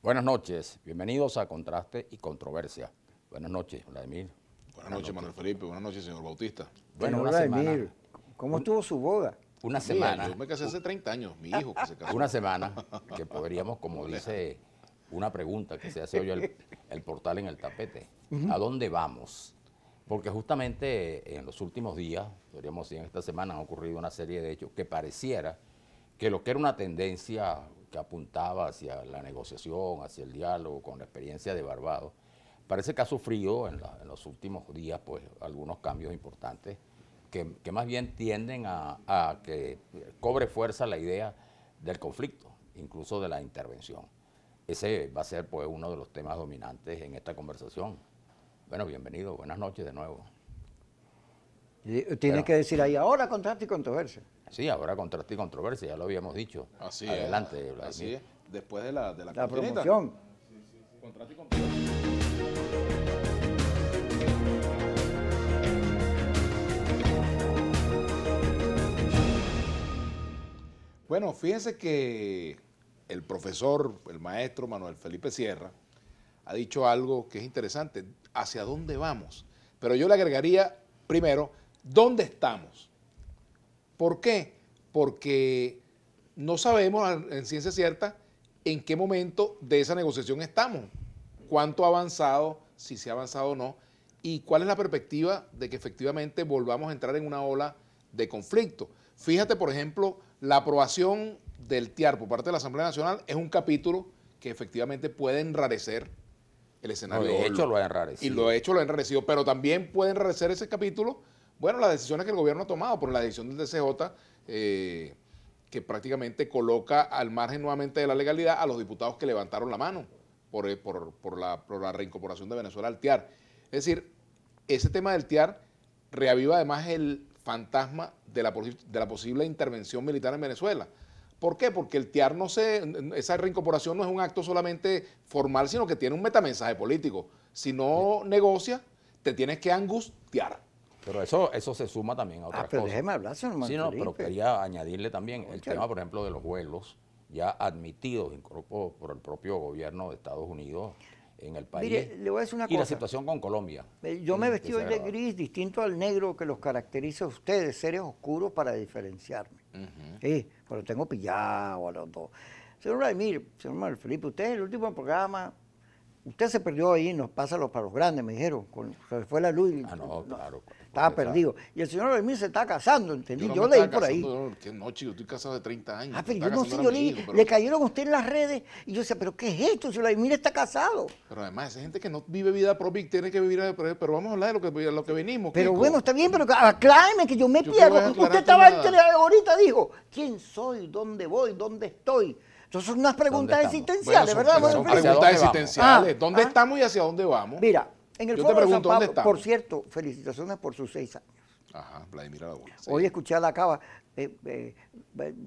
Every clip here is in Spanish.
Buenas noches, bienvenidos a Contraste y Controversia. Buenas noches, Vladimir. Buenas noches, Manuel Felipe. Buenas noches, señor Bautista. Bueno, una Vladimir, semana. ¿cómo estuvo su boda? Una Mía, semana. yo me casé hace 30 años, mi hijo que se casó. Una semana que podríamos, como dice una pregunta que se hace hoy el portal en el tapete, ¿a dónde vamos? Porque justamente en los últimos días, podríamos decir en esta semana, han ocurrido una serie de hechos que pareciera que lo que era una tendencia que apuntaba hacia la negociación, hacia el diálogo, con la experiencia de Barbados, parece que ha sufrido en los últimos días pues algunos cambios importantes que más bien tienden a que cobre fuerza la idea del conflicto, incluso de la intervención. Ese va a ser pues uno de los temas dominantes en esta conversación. Bueno, bienvenido, buenas noches de nuevo. Tienes que decir ahí, ahora contraste y controversia. Sí, ahora Contraste y Controversia, ya lo habíamos dicho. Así Adelante, es, Vladimir. así es. Después de la La cortinita. promoción. Contraste y controversia. Bueno, fíjense que el profesor, el maestro Manuel Felipe Sierra, ha dicho algo que es interesante, ¿hacia dónde vamos? Pero yo le agregaría, primero, ¿dónde estamos? ¿Por qué? Porque no sabemos en ciencia cierta en qué momento de esa negociación estamos, cuánto ha avanzado, si se ha avanzado o no, y cuál es la perspectiva de que efectivamente volvamos a entrar en una ola de conflicto. Fíjate, por ejemplo, la aprobación del TIAR por parte de la Asamblea Nacional es un capítulo que efectivamente puede enrarecer el escenario. No, de hecho lo ha enrarecido. Y lo ha enrarecido, pero también puede enrarecer ese capítulo, bueno, las decisiones que el gobierno ha tomado, por la decisión del DCJ, que prácticamente coloca al margen nuevamente de la legalidad a los diputados que levantaron la mano por la reincorporación de Venezuela al TIAR. Es decir, ese tema del TIAR reaviva además el fantasma de la posible intervención militar en Venezuela. ¿Por qué? Porque el TIAR esa reincorporación no es un acto solamente formal, sino que tiene un metamensaje político. Si no negocias, te tienes que angustiar. Pero eso se suma también a otras Pero cosas. déjeme hablar, señor Manuel Sí, no, Felipe. pero quería añadirle también el Óchale. tema, por ejemplo, de los vuelos ya admitidos incluso por el propio gobierno de Estados Unidos en el país. Mire, le voy a decir una y la cosa. situación con Colombia. Yo me he vestido que hoy se de agrava. gris, distinto al negro que los caracteriza a ustedes, seres oscuros para diferenciarme. Sí, pero tengo pillado a los dos. Señor Vladimir, señor Manuel Felipe, usted en el último programa, usted se perdió ahí, nos pasa para los grandes, me dijeron, se fue la luz. Ah, no, claro. Estaba perdido. Y el señor Vladimir se está casando, ¿entendí? no Yo me leí estaba por ahí. casando, que no, chico, estoy casado de 30 años. Pero Me yo estaba no sé, casando yo era mi leí, hijo, le cayeron a usted en las redes y yo decía, ¿pero qué es esto? Si Vladimir está casado. Pero además, esa gente que no vive vida propia y tiene que vivir, pero vamos a hablar de lo que venimos. Pero Kiko. bueno, está bien, pero acláreme que yo me Yo te pierdo. voy a aclarar Usted estaba nada. ahorita dijo, ¿quién soy? ¿Dónde voy? ¿Dónde estoy? Entonces son unas preguntas estamos? existenciales, Bueno, ¿verdad? son Manuel ¿hacia Felipe? preguntas dónde vamos? existenciales. ¿Dónde Ah, estamos y hacia dónde vamos? Mira, en el Yo te Foro de San pregunto, ¿dónde Pablo, estamos? por cierto, felicitaciones por sus 6 años. Ajá, Vladimir Araújo. Sí. Hoy escuché a la Cava,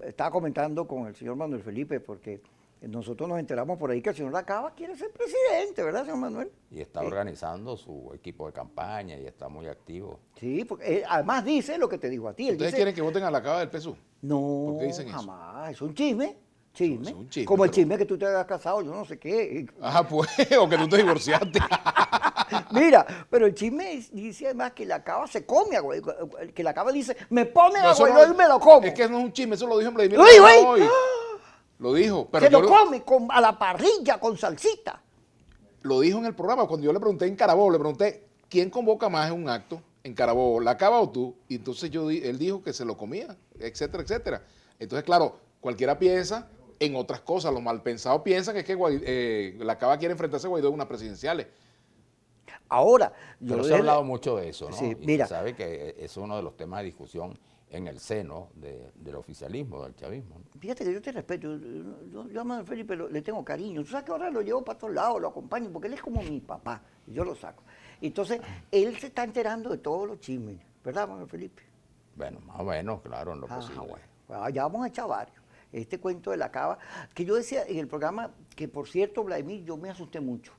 estaba comentando con el señor Manuel Felipe, porque nosotros nos enteramos por ahí que el señor Lacaba quiere ser presidente, ¿verdad, señor Manuel? Y está organizando su equipo de campaña y está muy activo. Sí, porque además dice lo que te dijo a ti. Él ¿Ustedes dice, quieren que voten a la cava del PSUV? no, ¿Por qué dicen eso? jamás, es un chisme. Chisme. Es un chisme, Como el pero- chisme que tú te hayas casado, yo no sé qué. Ajá, pues, o que tú te divorciaste. Mira, pero el chisme dice además que la cava se come, güey, que la cava dice, me ponen a Eso Guaidó y me lo como. Es que no es un chisme, eso lo dijo Vladimir ¡Lo dijo Araújo ahí! hoy. Lo dijo, pero se yo lo come a la parrilla con salsita. lo dijo en el programa. Cuando yo le pregunté en Carabobo, le pregunté, ¿quién convoca más en un acto? En Carabobo, ¿la cava o tú? Y entonces él dijo que se lo comía, etcétera, etcétera. Entonces, claro, cualquiera piensa en otras cosas. Los malpensados piensan que es que la cava quiere enfrentarse a Guaidó en unas presidenciales. Ahora, Pero se ha hablado mucho de eso, ¿no? Sí, Y mira. se sabe que es uno de los temas de discusión en el seno del oficialismo, del chavismo. Fíjate que yo te respeto, yo a Manuel Felipe le tengo cariño. Tú sabes que ahora lo llevo para todos lados, lo acompaño, porque él es como mi papá, y yo lo saco. Entonces, él se está enterando de todos los chismes, ¿verdad, Manuel Felipe? Bueno, más o menos, claro, en lo Ajá, posible. bueno, ya vamos a echar varios. Este cuento de la cava, que yo decía en el programa, que por cierto, Vladimir, yo me asusté mucho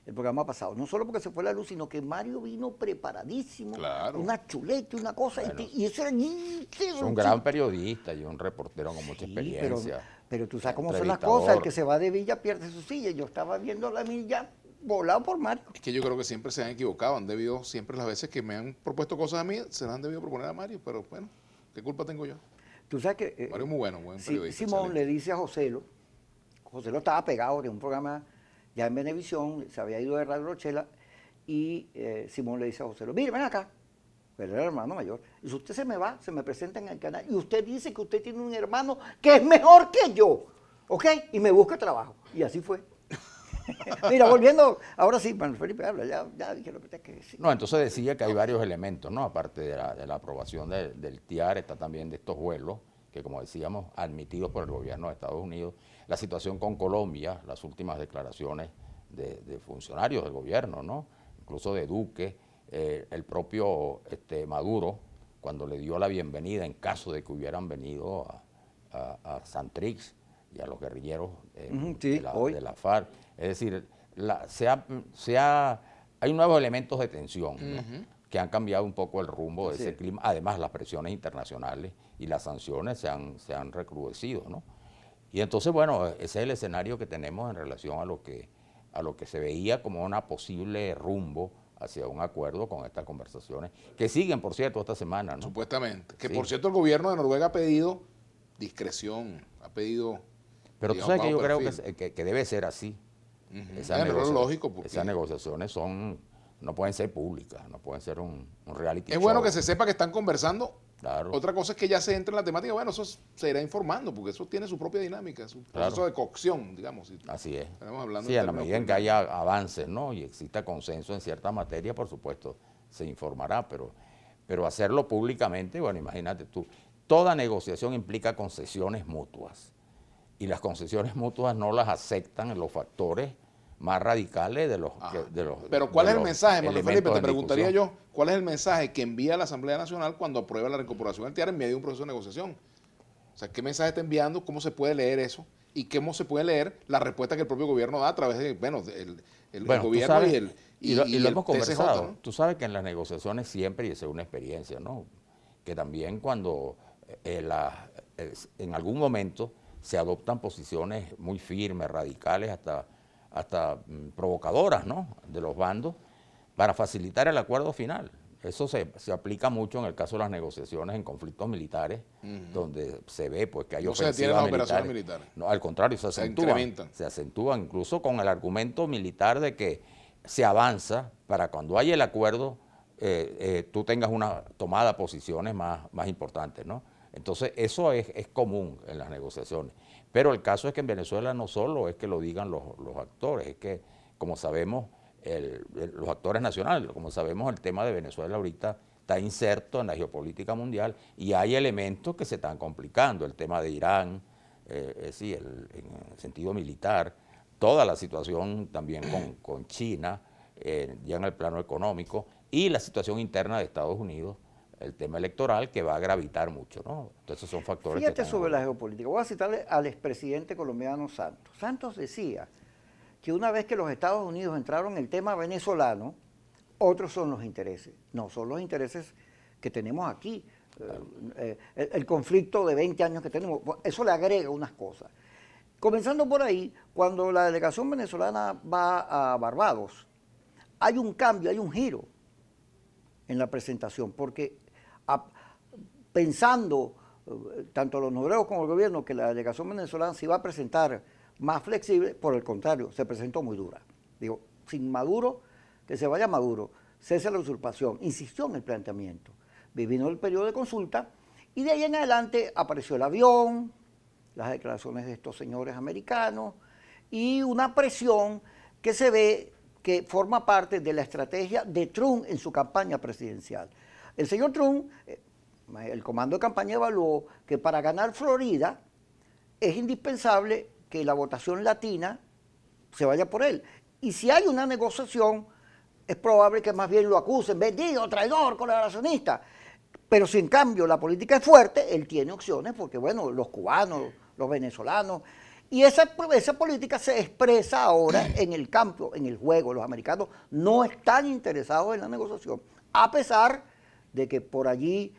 el programa pasado. No solo porque se fue la luz, sino que Mario vino preparadísimo. Claro. Una chuleta, una cosa. Bueno. y eso era... Es un gran periodista y un reportero con mucha Sí, experiencia. Pero tú sabes cómo son las cosas, el entrevistador. que se va de Villa pierde su silla. Yo estaba viendo la milla volado por Mario. Es que yo creo que siempre se han equivocado, han debido, siempre las veces que me han propuesto cosas a mí, se las han debido proponer a Mario, pero bueno, ¿qué culpa tengo yo? Tú sabes que Mario es muy bueno, buen periodista. Simón excelente. le dice a Joselo estaba pegado de un programa ya en Venevisión, se había ido de Radio Rochela, y Simón le dice a Joselo, mire, ven acá, pero era el hermano mayor, y si usted se me va, se me presenta en el canal, y usted dice que usted tiene un hermano que es mejor que yo, ¿ok? Y me busca trabajo, y así fue. Mira, volviendo, ahora sí, Manuel Felipe habla, ya dije lo que tenía que decir. No, entonces decía que hay varios elementos, ¿no? Aparte de la aprobación del TIAR, está también de estos vuelos, que como decíamos, admitidos por el gobierno de Estados Unidos, la situación con Colombia, las últimas declaraciones de funcionarios del gobierno, ¿no? Incluso de Duque, el propio Maduro, cuando le dio la bienvenida en caso de que hubieran venido a Santrix y a los guerrilleros sí, de la FARC. Es decir, hay nuevos elementos de tensión, ¿no? Que han cambiado un poco el rumbo de ese clima. Además, las presiones internacionales y las sanciones se han recrudecido, ¿no? Y entonces, bueno, ese es el escenario que tenemos en relación a lo que se veía como una posible rumbo hacia un acuerdo con estas conversaciones, que siguen, por cierto, esta semana, ¿no? Supuestamente. Que Sí. por cierto el gobierno de Noruega ha pedido discreción, ha pedido... Pero tú digamos, sabes que yo bajo creo perfil. que debe ser así. Bueno, Esas es lógico, porque esas negociaciones no pueden ser públicas, no pueden ser un reality es show. bueno que se sepa que están conversando. Claro. Otra cosa es que ya se entre en la temática, bueno, eso se irá informando, porque eso tiene su propia dinámica, su proceso de cocción, digamos. Si Así es. estamos hablando Sí, en en la términos medida en que culinarios. haya avances, ¿no? Y exista consenso en cierta materia, por supuesto, se informará, pero hacerlo públicamente, bueno, imagínate tú, toda negociación implica concesiones mutuas, y las concesiones mutuas no las aceptan los factores más radicales de los... Pero ¿cuál es el mensaje, Manuel Felipe? elementos Te en preguntaría discusión. yo, ¿cuál es el mensaje que envía la Asamblea Nacional cuando aprueba la reincorporación del TIAR en medio de un proceso de negociación? O sea, ¿qué mensaje está enviando? ¿Cómo se puede leer eso? ¿Y cómo se puede leer la respuesta que el propio gobierno da a través de, bueno, el Bueno, tú gobierno sabes, y lo el hemos TCJ, conversado. ¿no? Tú sabes que en las negociaciones siempre, y esa es una experiencia, ¿no? Que también cuando en algún momento se adoptan posiciones muy firmes, radicales, hasta provocadoras, ¿no? De los bandos, para facilitar el acuerdo final. Eso se aplica mucho en el caso de las negociaciones en conflictos militares, donde se ve pues que hay No se detienen ofensivas las operaciones militares. militares. No, al contrario, se incrementan. se acentúan incluso con el argumento militar de que se avanza para cuando haya el acuerdo, tú tengas una tomada de posiciones más importantes, ¿no? Entonces, eso es común en las negociaciones. Pero el caso es que en Venezuela no solo es que lo digan los actores, es que, como sabemos, los actores nacionales, como sabemos, el tema de Venezuela ahorita está inserto en la geopolítica mundial y hay elementos que se están complicando, el tema de Irán, sí, en el sentido militar, toda la situación también con China, ya en el plano económico, y la situación interna de Estados Unidos, el tema electoral que va a gravitar mucho, ¿no? Entonces son factores Fíjate que están sobre la geopolítica. Voy a citarle al expresidente colombiano Santos. Santos decía que una vez que los Estados Unidos entraron en el tema venezolano, otros son los intereses. No son los intereses que tenemos aquí. El conflicto de 20 años que tenemos, eso le agrega unas cosas. Comenzando por ahí, cuando la delegación venezolana va a Barbados, hay un cambio, hay un giro en la presentación, porque pensando tanto los noruegos como el gobierno que la delegación venezolana se iba a presentar más flexible, por el contrario, se presentó muy dura. Digo, sin Maduro, que se vaya Maduro, cese la usurpación, insistió en el planteamiento. Vino el periodo de consulta y de ahí en adelante apareció el avión, las declaraciones de estos señores americanos y una presión que se ve que forma parte de la estrategia de Trump en su campaña presidencial. El señor Trump, el comando de campaña evaluó que para ganar Florida es indispensable que la votación latina se vaya por él. Y si hay una negociación, es probable que más bien lo acusen, vendido, traidor, colaboracionista. Pero si en cambio la política es fuerte, él tiene opciones, porque bueno, los cubanos, los venezolanos, y esa política se expresa ahora en el campo, en el juego. Los americanos no están interesados en la negociación, a pesar de que por allí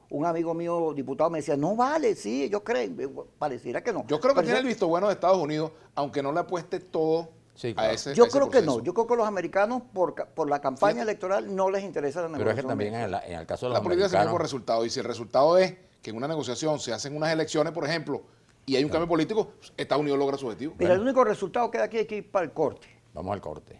un amigo mío, diputado, me decía, no vale, sí, ellos creen. Pareciera que no. Yo creo que Pareciera- tiene el visto bueno de Estados Unidos, aunque no le apueste todo Sí, a claro. ese Yo ese creo que proceso. no. Yo creo que los americanos, por la campaña Fíjate. electoral, no les interesa la Pero es negociación. que también americana. en el caso de La los política se mide por americanos, resultados, y si el resultado es que en una negociación se hacen unas elecciones, por ejemplo, y hay un cambio político, Estados Unidos logra su objetivo. Mira, el único resultado que hay que ir para el corte. vamos al corte.